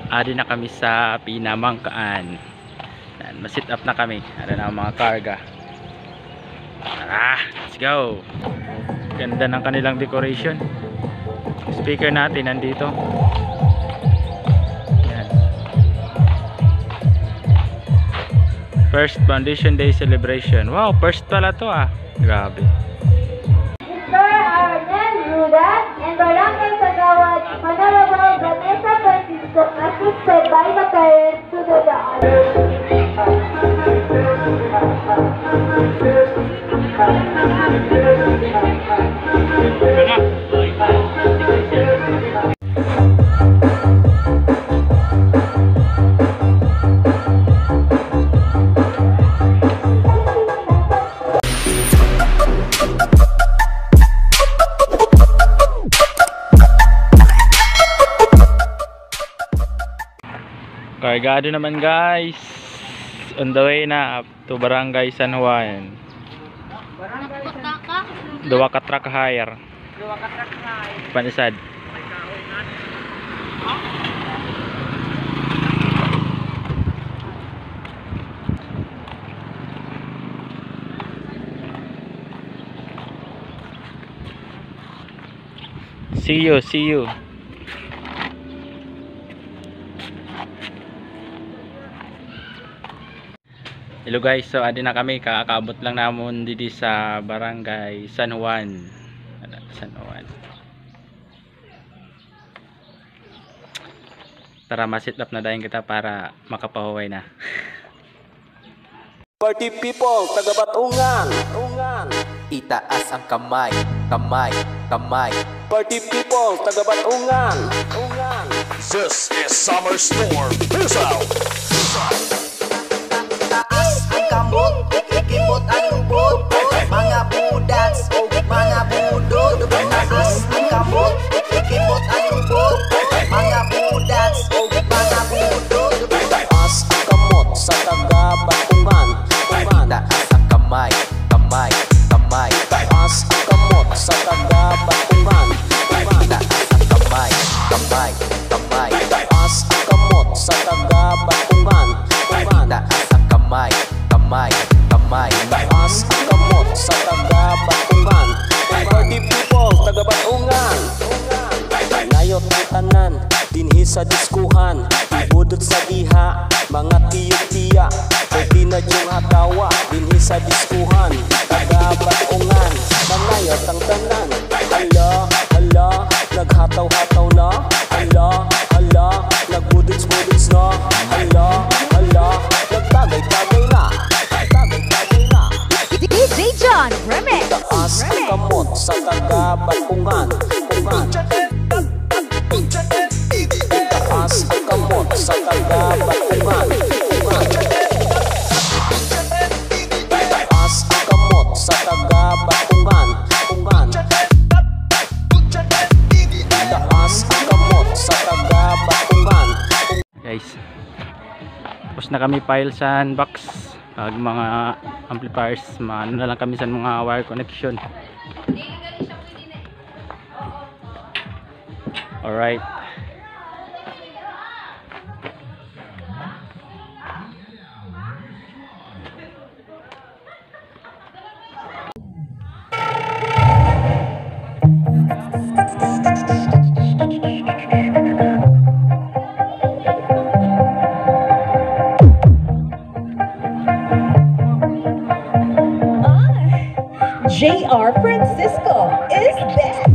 Adi na kami sa Pinamangkaan. Masit up na kami. Ada na ang mga karga. Tara, let's go. Ganda ng kanilang decoration. Speaker natin nandito. Yan. First Foundation Day celebration. Wow, first pala to ah. Grabe. Mr. Arnel Rudan and Barangay Sagawad, Honorable Vanessa Francisco, assisted by the parents to do the honors. Kargado naman guys, on the way na to Barangay San Juan. Dua ka truck hire. Panisad. See you. Hello guys, so adi na kami, kakabot lang namon dito sa Barangay San Juan. Tara, masit up na dahin kita para makapahuway na. Party people, taga-Batungan, Itaas ang kamay. Party people, taga-Batungan, This is Summer Storm. Peace out. Taas ang kamot, ikimot ang lubot. Mga budats, mga budod. Taas ang kamot, ikimot ang lubot. Mga budats, mga budod. taas ang kamot sa taga-Batungan, Taas ang kamay. taas ang kamot sa taga-Batungan, Taas ang kamay. taas ang kamot sa taga-Batungan, Taas ang kamay. taas ang kamot sa taga-Batungan. Party people, taga-Batungan, layot ng tanan, dinhi sa diskuhan, ibudot sa diha, mga tiyo-tiya, pwede na yung hatawa, dinhi sa diskuhan, taga-Batungan, manayot ang tanan. Hala, naghataw-hataw na, hala, nagbudots-budots na, hala, nagtagay-tagay na, DJ John Remix. taas ang kamot sa taga-Batungan, taas ang kamot sa taga-Batungan, taas ang kamot sa taga-Batungan, taas ang kamot sa taga-Batungan. Guys, tapos na kami file sa box. Mga amplifiers, ano na lang kami sa mga wire connection. Alright. JR Francisco is back.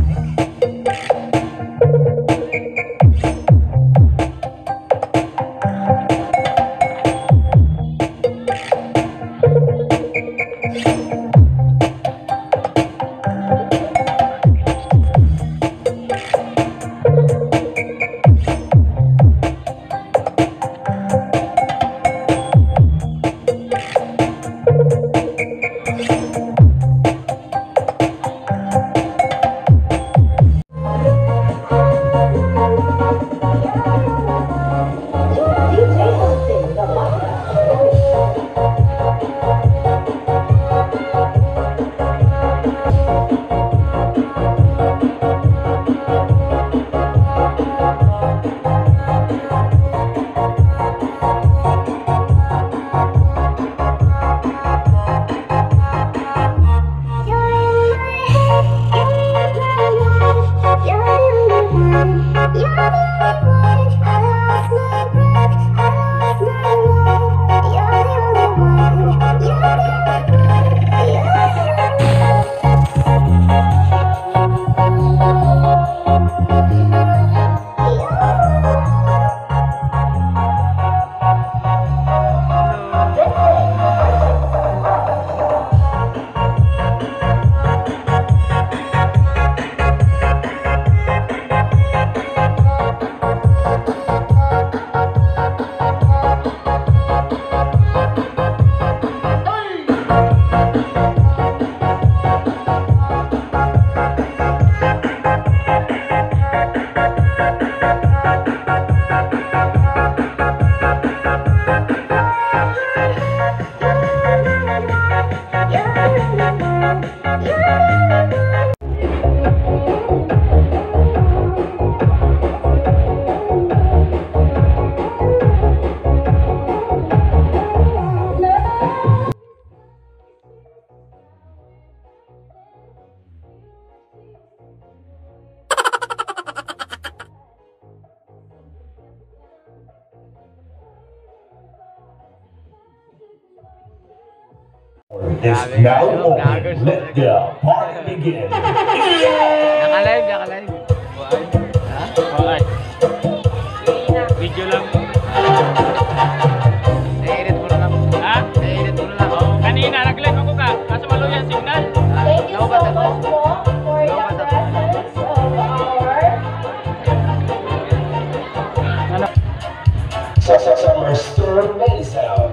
Is now open. Let the party begin. Naka-live. Okay. Video lang. I-edit mo na lang. Ha? I-edit mo na lang. Oo, kanina nag-live ako ka. Kaso malo yan signal. Thank you so much po for the presence of our Summer Storm Mesa.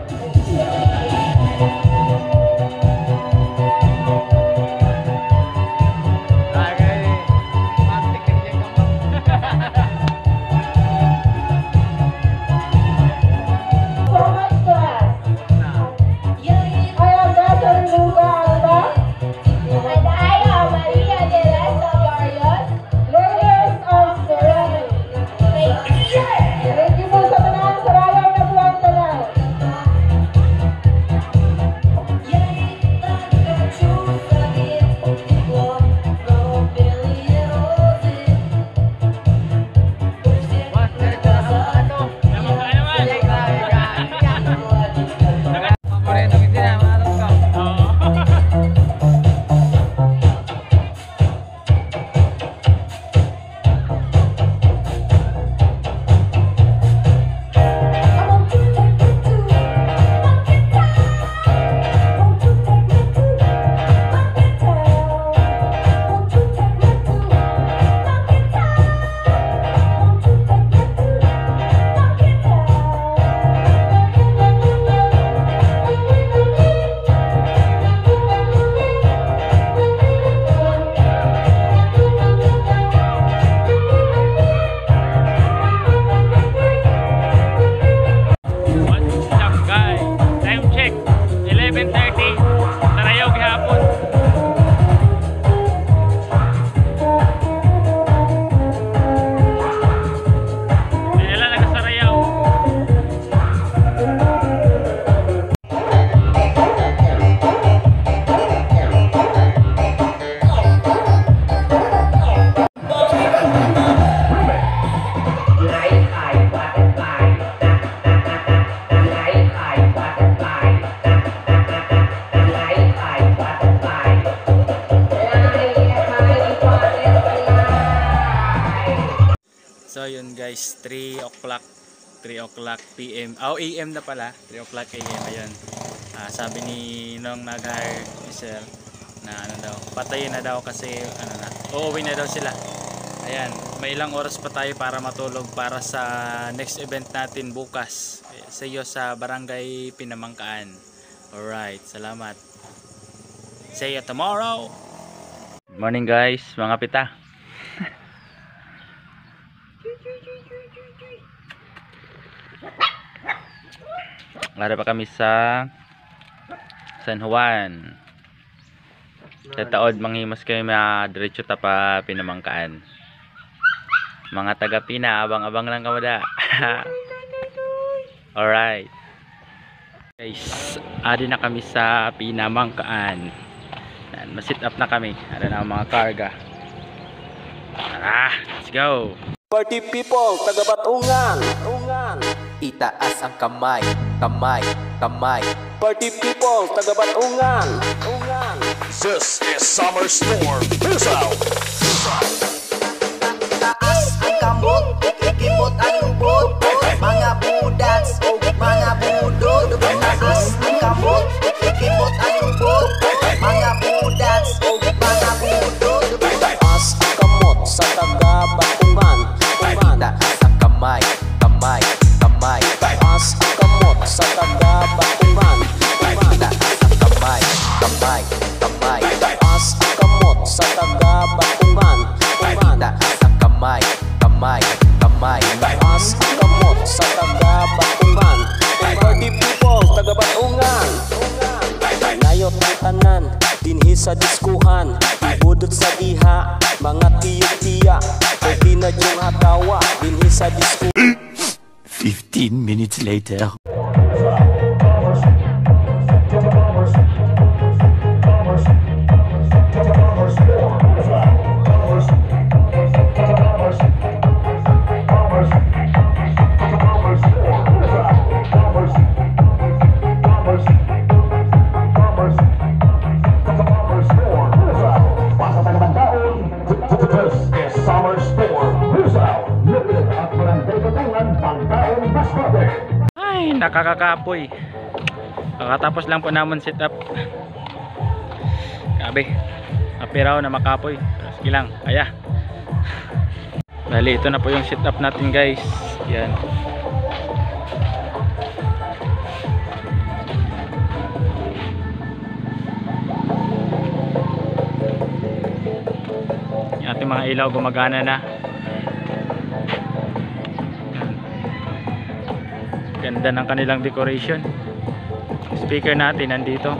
So yun guys, 3 o'clock PM. Oh, AM na pala. 3 o'clock AM ayun. Sabi ni nung nag-hire Michelle na ano daw, patayin na daw kasi ano na, uuwi na daw sila. Ayan, may ilang oras pa tayo para matulog para sa next event natin bukas. Sa iyo sa Barangay Pinamangkaan. Alright, salamat. See you tomorrow. Good morning guys, mga pita. Lari pa kami sa San Juan. Sa taod manghimos kayo diretso ta pa Pinamangkaan. Mga taga Pina, abang-abang lang kamada. Alright. Guys, adi na kami sa Pinamangkaan. Masit up na kami. Ada na ang mga karga. Tara, let's go. Party people, taga-Batungan. Itaas ang kamay, kamay, kamay. Party people, taga-Batungan. This is Summer Storm. Peace out. Taas ang kamot, ikipot ang lubot. Mga budats o mga budod. Taas ang kamot, ikipot ang lubot. Mga budats o mga budod. Taas ang kamot sa taga-Batungan. Taas ang kamay, kamay, kamay. Taas ang kamot sa taga-Batungan. Taas ang kamay, kamay, kamay. Taas ang kamot sa taga-Batungan. Taas ang kamay, kamay, kamay. Taas ang kamot sa taga-Batungan. Party people, taga-Batungan. Layot ng tanan, dinhi sa diskuhan. Ibudot sa diha, mga tiyok-tiya. Pwede na yung hatawa, dinhi sa diskuhan. 15 minutes later. Ay, nakakakapoy. Kakatapos lang po naman sit up. Grabe. Happy raw na makapoy. Pero sige lang, kaya. Bali, ito na po yung sit up natin guys. Yan. Yung ating mga ilaw gumagana na. Ganda ng kanilang decoration. Speaker natin nandito.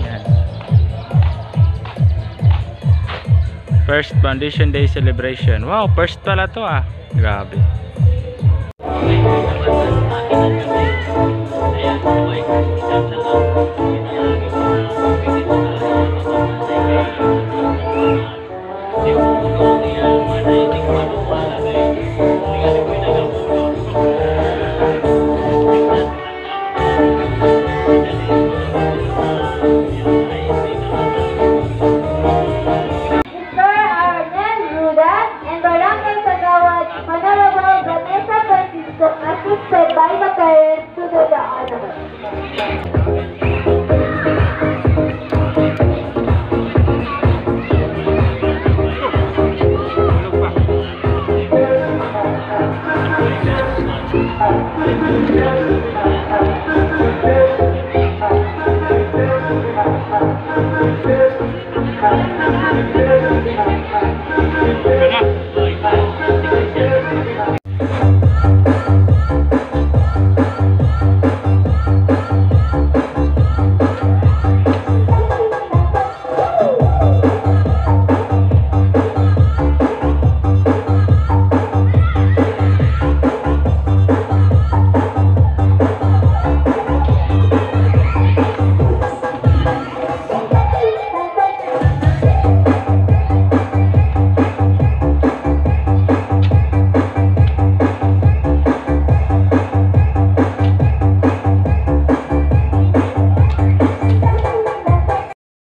Yan. First Foundation Day celebration. Wow, first pala to ah. Grabe.